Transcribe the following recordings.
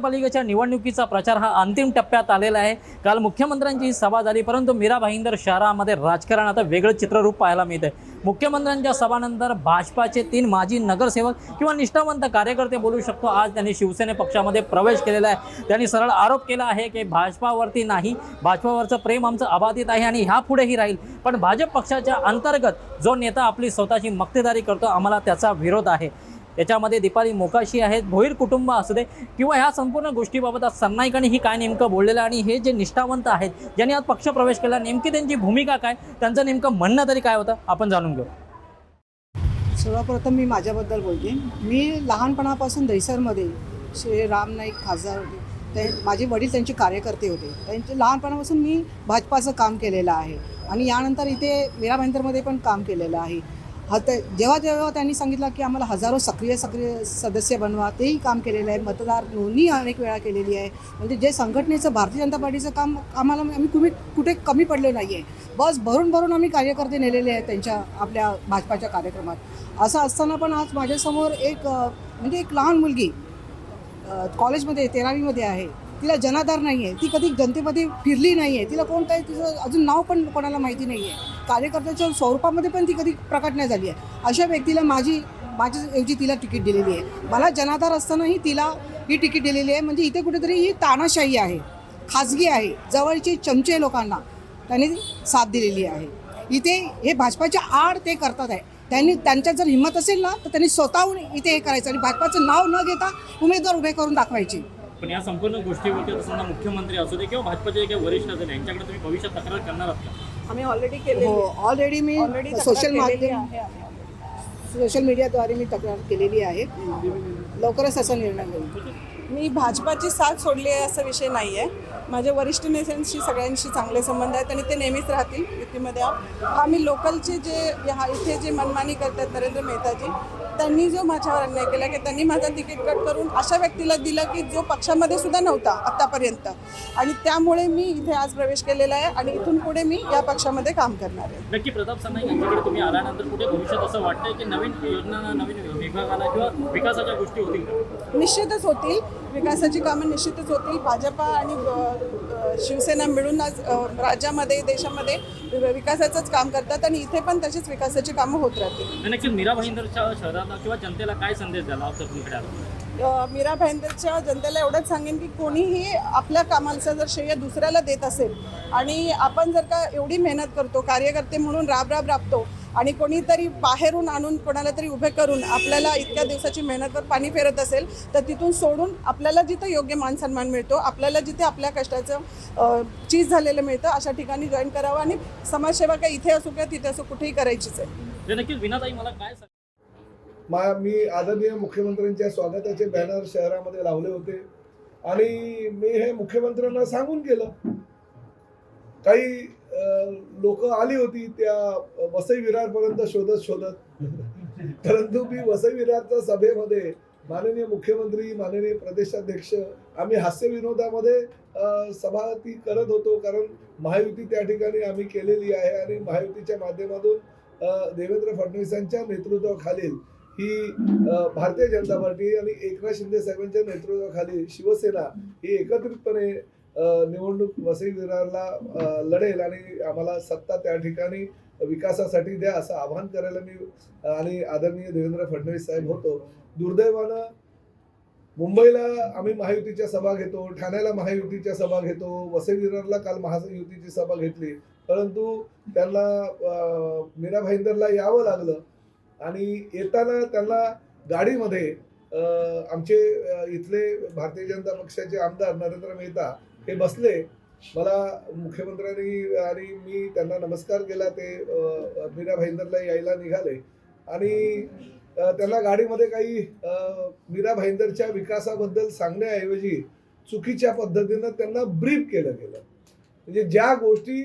महानगरपालिकेच्या निवडणुकीचा प्रचार हा अंतिम टप्प्यात आलेला आहे। काल मुख्यमंत्र्यांची सभा झाली, परंतु मीरा भाईंदर शहरामध्ये राजकारण आता वेगळं चित्ररूप पाहायला मिळते। मुख्यमंत्र्यांच्या सभानंतर भाजपाचे 3 माजी नगरसेवक किंवा निष्ठावंत कार्यकर्ते बोलू शकतो, आज त्यांनी शिवसेने पक्षामध्ये प्रवेश केलेला आहे। त्यांनी सरळ आरोप केला आहे की भाजपावरती नाही, भाजपावरचं प्रेम आमचं अबाधित आहे आणि ह्यापुढेही राहील, पण भाजप पक्षाच्या अंतर्गत जो नेता आपली स्वतःची मक्तेदारी करतो आम्हाला त्याचा विरोध आहे। याच्यामध्ये दीपाली मोकाशी आहेत, भोईर कुटुंब असू दे किंवा ह्या संपूर्ण गोष्टीबाबत आज सरनाईकांनी ही काय नेमकं बोललेलं आणि हे जे निष्ठावंत आहेत ज्यांनी आज पक्ष प्रवेश केला, नेमकी त्यांची भूमिका काय, त्यांचं नेमकं म्हणणं तरी काय होतं आपण जाणून घेऊ। सर्वप्रथम मी माझ्याबद्दल बोलते। मी लहानपणापासून दहिसरमध्ये श्री राम नाईक खासदार होते, ते माझे वडील त्यांचे कार्यकर्ते होते। त्यांचे लहानपणापासून मी भाजपाचं काम केलेलं आहे आणि यानंतर इथे मीरा भाईंदरमध्ये पण काम केलेलं आहे। जेव्हा जेव्हा त्यांनी सांगितलं की आम्हाला हजारो सक्रिय सदस्य बनवा, तेही काम केलेलं आहे। मतदार नोंदणी अनेक वेळा केलेली आहे। म्हणजे जे संघटनेचं भारतीय जनता पार्टीचं काम आम्हाला आम्ही कुठे कमी पडलो नाही आहे। बस भरून भरून आम्ही कार्यकर्ते नेलेले आहेत त्यांच्या आपल्या भाजपाच्या कार्यक्रमात। असं असताना पण आज माझ्यासमोर एक लहान मुलगी कॉलेजमध्ये 13वीमध्ये आहे, तिला जनाधार नाही आहे, ती कधी जनतेमध्ये फिरली नाही आहे, तिला कोण काही तिचं अजून नाव पण कोणाला माहिती नाही आहे, कार्यकर्त्याच्या स्वरूपामध्ये पण ती कधी प्रकट नाही झाली आहे। अशा व्यक्तीला माझ्याऐवजी तिला तिकीट दिलेली आहे। मला जनाधार असतानाही तिला ही तिकीट दिलेली आहे। म्हणजे इथे कुठेतरी ही तानाशाही आहे, खाजगी आहे, जवळचे चमचे लोकांना त्यांनी साथ दिलेली आहे। इथे हे भाजपाच्या आड ते करतात आहे। त्यांच्यात जर हिंमत असेल ना तर त्यांनी स्वतःहून इथे हे करायचं आणि भाजपाचं नाव न घेता उमेदवार उभे करून दाखवायचे। पण या संपूर्ण गोष्टीवरती असताना मुख्यमंत्री असू दे किंवा भाजपचे काही वरिष्ठ असेल यांच्याकडे तुम्ही भविष्यात तक्रार करणार आहात का? आम्ही ऑलरेडी केले। हो, ऑलरेडी मी सोशल मीडियाद्वारे मी तक्रार केलेली आहे। लवकरच असा निर्णय होईल। मी भाजपाची साथ सोडली आहे असा विषय नाही आहे। माझ्या वरिष्ठ नेत्यांशी सगळ्यांशी चांगले संबंध आहेत आणि ते नेहमीच राहतील युतीमध्ये। आम्ही लोकलचे जे इथे जे मनमानी करतात नरेंद्र मेहताजी, त्यांनी जो माझ्यावर अन्याय केला की त्यांनी माझं तिकीट कट करून अशा व्यक्तीला दिलं की जो पक्षामध्ये सुद्धा नव्हता आत्तापर्यंत, आणि त्यामुळे मी इथे आज प्रवेश केलेला आहे आणि इथून पुढे मी या पक्षामध्ये काम करणार आहे। नक्की प्रताप सरनाईक यांच्याकडे तुम्ही आल्यानंतर कुठे भविष्यात असं वाटतंय की नवीन योजना, नवीन विभागाला किंवा विकासाच्या गोष्टी होतील का? निश्चितच होतील, विकासाची कामं निश्चितच होतील। भाजपा आणि शिवसेना मिळून आज राज्यामध्ये देशामध्ये विकासाचंच काम करतात आणि इथे पण तशीच विकासाची कामं होत राहतील। नक्की मीरा भाईंदरच्या शहराला किंवा जनतेला काय संदेश द्याला तुमच्याकडे आला? मीरा भाईंदरच्या जनतेला एवढंच सांगेन की कोणीही आपल्या कामाचं जर श्रेय दुसऱ्याला देत असेल आणि आपण जर का एवढी मेहनत करतो, कार्यकर्ते म्हणून राबतो आणि कोणीतरी बाहेरून आणून कोणाला तरी उभे करून आपल्याला इतक्या दिवसाची मेहनतवर पाणी फेरत असेल तर तिथून सोडून आपल्याला जिथं योग्य मान सन्मान मिळतो, आपल्याला जिथे आपल्या कष्टाचं चीज झालेलं मिळतं अशा ठिकाणी जॉईन करावं आणि समाजसेवा काय इथे असो किंवा तिथे असो कुठेही करायचीच आहे। नक्कीच विनाताई मला काय मी आदरणीय मुख्यमंत्र्यांच्या स्वागताचे बॅनर शहरामध्ये लावले होते आणि मी हे मुख्यमंत्र्यांना सांगून केलं। काही लोक आली होती त्या वसई विरारपर्यंत शोधत परंतु मी वसई विरारच्या सभेमध्ये माननीय मुख्यमंत्री, माननीय प्रदेशाध्यक्ष, आम्ही हास्य विनोदामध्ये सभा ती करत होतो, कारण महायुती त्या ठिकाणी आम्ही केलेली आहे आणि महायुतीच्या माध्यमातून देवेंद्र फडणवीसांच्या नेतृत्वाखालील ही भारतीय जनता पार्टी आणि एकनाथ शिंदे साहेबांच्या नेतृत्वाखाली शिवसेना ही एकत्रितपणे निवडणूक वसई विरारला लढेल आणि आम्हाला सत्ता त्या ठिकाणी विकासासाठी द्या असं आवाहन करायला मी आणि आदरणीय देवेंद्र फडणवीस साहेब होतो। दुर्दैवानं मुंबईला आम्ही महायुतीच्या सभा घेतो, ठाण्याला महायुतीच्या सभा घेतो, वसई विरारला काल महायुतीची सभा घेतली, परंतु त्यांना मीरा भाईंदरला यावं लागलं आणि येताना त्यांना गाडीमध्ये आमचे इथले भारतीय जनता पक्षाचे आमदार नरेंद्र मेहता हे बसले। मला मुख्यमंत्र्यांनी आणि मी त्यांना नमस्कार केला, ते मीरा भाईंदरला यायला निघाले आणि त्यांना गाडीमध्ये काही मीरा भाईंदरच्या विकासाबद्दल सांगण्याऐवजी चुकीच्या पद्धतीनं त्यांना ब्रीफ केलं गेलं। म्हणजे ज्या गोष्टी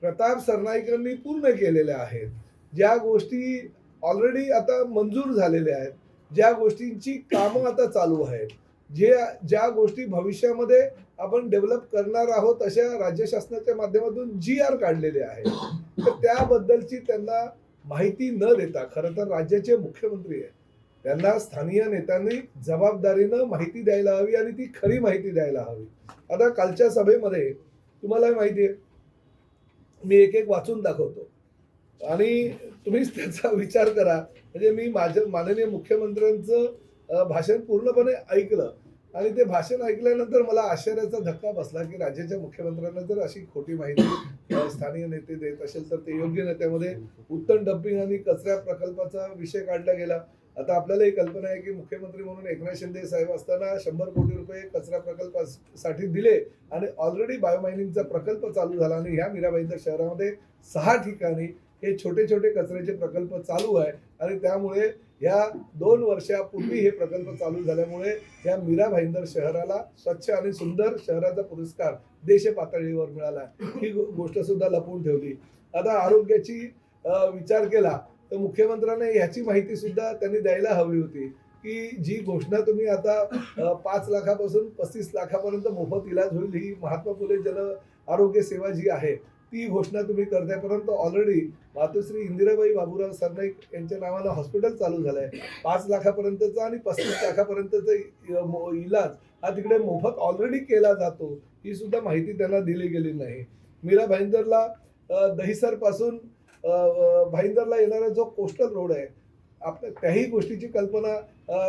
प्रताप सरनाईकांनी पूर्ण केलेल्या आहेत, ज्या गोष्टी ऑलरेडी आता मंजूर झालेल्या आहेत, ज्या गोष्टींची कामं आता चालू आहेत, ज्या गोष्टी भविष्यामध्ये आपण डेव्हलप करणार आहोत अशा राज्य शासनाच्या माध्यमातून GR काढलेले आहेत, तर त्याबद्दलची त्यांना माहिती न देता, खरं तर राज्याचे मुख्यमंत्री आहेत, त्यांना स्थानिक नेत्यांनी जबाबदारीनं माहिती द्यायला हवी आणि ती खरी माहिती द्यायला हवी. आता कालच्या सभेमध्ये तुम्हाला माहिती आहे, मी एक एक वाचून दाखवतो आणि तुम्हीच त्याचा विचार करा. म्हणजे मी माझ्या माननीय मुख्यमंत्र्यांचं भाषण पूर्णपणे ऐकलं आणि ते भाषण ऐकल्यानंतर मला आश्चर्याचा धक्का बसला की राज्याच्या मुख्यमंत्र्यांना जर अशी खोटी माहिती स्थानिक नेते देत असेल तर ते योग्य नाही. त्यामध्ये उत्तम डम्पिंग आणि कचरा प्रकल्पाचा विषय काढला गेला. आता आपल्याला ही कल्पना आहे की मुख्यमंत्री म्हणून एकनाथ शिंदे साहेब असताना 100 कोटी रुपये कचरा प्रकल्पासाठी दिले आणि ऑलरेडी बायोमायनिंगचा प्रकल्प चालू झाला आणि ह्या मीरा भाईंदर शहरामध्ये 6 ठिकाणी हे छोटे छोटे कचऱ्याचे प्रकल्प चालू आहे आणि त्यामुळे ह्या 2 वर्षापूर्वी हे प्रकल्प चालू झाल्यामुळे या मीरा भाईंदर शहराला स्वच्छ आणि सुंदर शहराचा पुरस्कार देश पातळीवर मिळाला. ही गोष्ट सुद्धा लपवून ठेवली. आता आरोग्याची विचार केला तर मुख्यमंत्र्यांनी ह्याची माहिती सुद्धा त्यांनी द्यायला हवी होती की जी घोषणा तुम्ही आता 5 लाखापासून 35 लाखापर्यंत मोफत इलाज होईल ही महात्मा फुले जन आरोग्य सेवा जी आहे ती घोषणा तुम्ही करताय, परंतु ऑलरेडी मातोश्री इंदिराबाई बाबूराव सरनाईक यांच्या नावानं हॉस्पिटल चालू झालंय. 5 लाखापर्यंतचा आणि 35 लाखापर्यंतचा इलाज हा तिकडे मोफत ऑलरेडी केला जातो. ही सुद्धा माहिती त्यांना दिली गेली नाही. मीरा भाईंदरला दहिसर पासून भाईंदरला येणारा जो कोस्टल रोड आहे आपल्या त्याही गोष्टीची कल्पना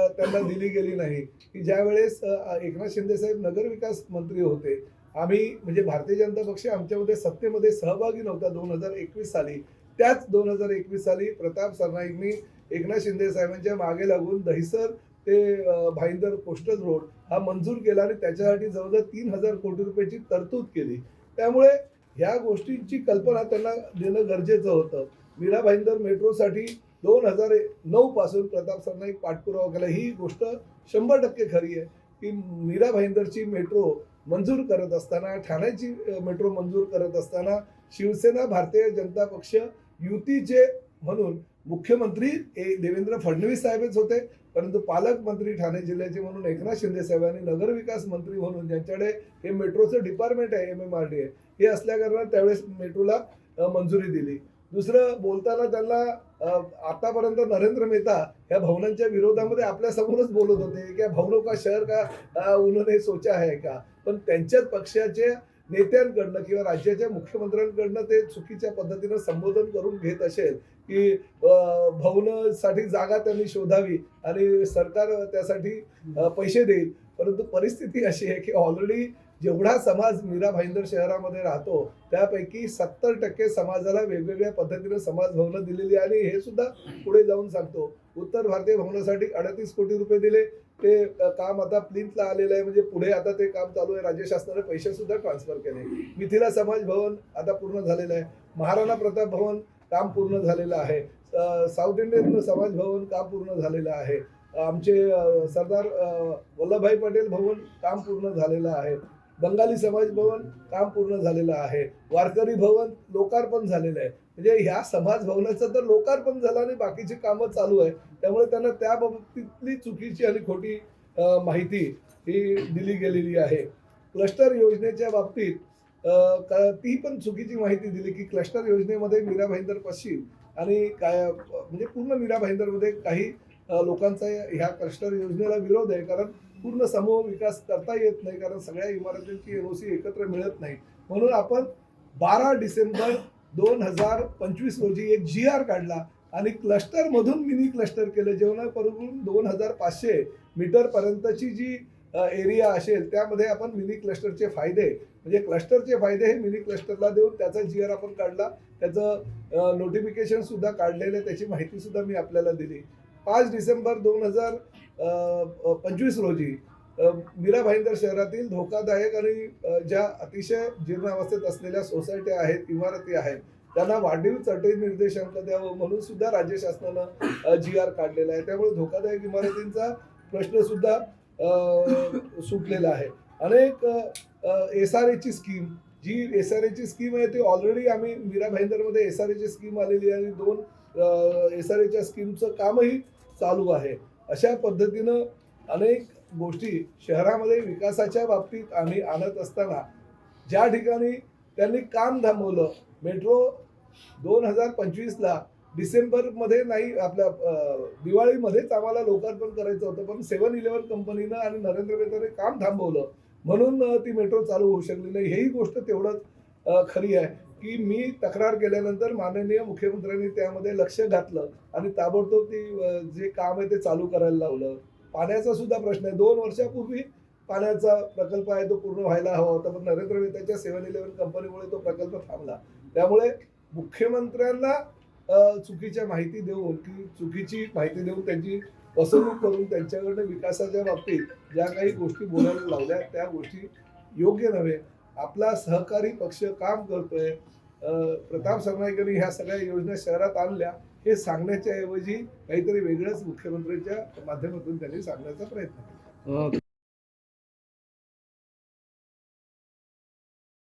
त्यांना दिली गेली नाही की ज्या वेळेस एकनाथ शिंदे साहेब नगरविकास मंत्री होते, आम्ही म्हणजे भारतीय जनता पक्ष आमच्यामध्ये सत्तेमध्ये सहभागी नव्हता 2021 साली. त्याच 2021 साली प्रताप सरनाईकनी एकनाथ शिंदे साहेबांच्या मागे लागून दहिसर ते भाईंदर कोस्टल रोड हा मंजूर केला आणि त्याच्यासाठी जवळजवळ 3000 कोटी रुपयाची तरतूद केली. त्यामुळे ह्या गोष्टींची कल्पना त्यांना देणं गरजेचं होतं. मीरा भाईंदर मेट्रोसाठी 2009 पासून प्रताप सरनाईक पाठपुरावा केला. ही गोष्ट 100% खरी आहे की मीरा भाईंदरची मेट्रो मंजूर करत असताना, ठाण्याची मेट्रो मंजूर करत असताना शिवसेना भारतीय जनता पक्ष युतीचे म्हणून मुख्यमंत्री देवेंद्र फडणवीस साहेबच होते, परंतु पालकमंत्री ठाणे जिल्ह्याचे म्हणून एकनाथ शिंदे साहेबांनी नगरविकास मंत्री म्हणून ज्यांच्याकडे हे मेट्रोचं डिपार्टमेंट आहे MMRDA हे असल्याकारणाने त्यावेळेस मेट्रोला मंजुरी दिली. दुसरं बोलताना त्यांना आतापर्यंत नरेंद्र मेहता या भवनांच्या विरोधामध्ये आपल्या समोरच बोलत होते की भवनों का शहर का उन्होंने सोचा है का, पण त्यांच्याच पक्षाच्या नेत्यांकडनं किंवा राज्याच्या मुख्यमंत्र्यांकडनं ते चुकीच्या पद्धतीनं संबोधन करून घेत असेल की भवनासाठी जागा त्यांनी शोधावी आणि सरकार त्यासाठी पैसे देईल. परंतु परिस्थिती अशी आहे की ऑलरेडी जेवढा समाज मीरा भाईंदर शहरामध्ये राहतो त्यापैकी 70% समाजाला वेगवेगळ्या पद्धतीने समाज भवनं दिलेली आणि हे सुद्धा पुढे जाऊन सांगतो. उत्तर भारतीय भवनासाठी 38 कोटी रुपये दिले. ते काम आता प्लिंथला आलेलं आहे, म्हणजे पुढे आता ते काम चालू आहे. राज्य शासनाने पैसे सुद्धा ट्रान्सफर केले. मिथिला समाज भवन आता पूर्ण झालेलं आहे. महाराणा प्रताप भवन काम पूर्ण झालेलं आहे. साऊथ इंडियन समाज भवन काम पूर्ण झालेलं आहे. आमचे सरदार वल्लभभाई पटेल भवन काम पूर्ण झालेलं आहे. बंगाली समाज भवन काम पूर्ण झालेलं आहे. वारकरी भवन लोकार्पण झालेलं आहे. म्हणजे ह्या समाज भवनाचं तर लोकार्पण झालं आणि बाकीची कामं चालू आहे. त्यामुळे त्यांना त्या बाबतीतली चुकीची आणि खोटी माहिती ही दिली गेलेली आहे. क्लस्टर योजनेच्या बाबतीत ती पण चुकीची माहिती दिली की क्लस्टर योजनेमध्ये मीरा भाईंदर पश्चिम आणि काय म्हणजे पूर्ण मीरा भाईंदरमध्ये काही लोकांचा ह्या क्लस्टर योजनेला विरोध आहे, कारण पूर्ण समूह विकास करता येत नाही, कारण सगळ्या इमारतींची NOC एकत्र मिळत नाही. म्हणून आपण 12 डिसेंबर 2025 रोजी एक GR काढला आणि क्लस्टरमधून मिनी क्लस्टर केलं. जेवणापासून 2500 मीटर पर्यंतची जी एरिया असेल त्यामध्ये आपण मिनी क्लस्टरचे फायदे म्हणजे क्लस्टरचे फायदे हे मिनी क्लस्टरला देऊन त्याचा GR आपण काढला. त्याचं नोटिफिकेशन सुद्धा काढलेलं आहे, त्याची माहिती सुद्धा मी आपल्याला दिली. 5 डिसेंबर 2025 रोजी मीरा भाईंदर शहरातील धोकादायक आणि ज्या अतिशय जीर्णावस्थेत असलेल्या सोसायट्या आहेत, इमारती आहेत, त्यांना वाढीव चटई निर्देशांक द्यावं म्हणून सुद्धा राज्य शासनानं GR काढलेला आहे. त्यामुळे धोकादायक इमारतींचा प्रश्न सुद्धा सुटलेला आहे. अनेक SRA ची स्कीम जी SRA ची स्कीम आहे ती ऑलरेडी आम्ही मीरा भाईंदरमध्ये SRA ची स्कीम आलेली आहे आणि 2 SRA च्या स्कीमचं कामही चालू आहे. अशा पद्धतीनं अनेक गोष्टी शहरामध्ये विकासाच्या बाबतीत आम्ही आणत असताना ज्या ठिकाणी त्यांनी काम थांबवलं, मेट्रो 2025ला डिसेंबरमध्ये नाही, आपल्या दिवाळीमध्येच आम्हाला लोकार्पण करायचं होतं, पण 7-Eleven कंपनीनं आणि नरेंद्र मेहताने काम थांबवलं म्हणून ती मेट्रो चालू होऊ शकली नाही. हेही गोष्ट तेवढंच खरी आहे की मी तक्रार केल्यानंतर माननीय मुख्यमंत्र्यांनी त्यामध्ये लक्ष घातलं आणि ताबडतोब ती जे काम आहे ते चालू करायला लावलं. पाण्याचा सुद्धा प्रश्न आहे. 2 वर्षापूर्वी पाण्याचा प्रकल्प आहे तो पूर्ण व्हायला हवा होता, पण नरेंद्र मेहताच्या 7-Eleven कंपनीमुळे तो प्रकल्प थांबला. त्यामुळे मुख्यमंत्र्यांना चुकीची माहिती देऊन त्यांची फसवणूक करून त्यांच्याकडनं विकासाच्या बाबतीत ज्या काही गोष्टी बोलायला लावल्या त्या गोष्टी योग्य नव्हे. आपला सहकारी पक्ष काम करतोय, प्रताप सरनाईकांनी ह्या सगळ्या योजना शहरात आणल्या हे सांगण्याच्या ऐवजी काहीतरी वेगळंच मुख्यमंत्र्यांच्या माध्यमातून त्यांनी सांगण्याचा प्रयत्न केला.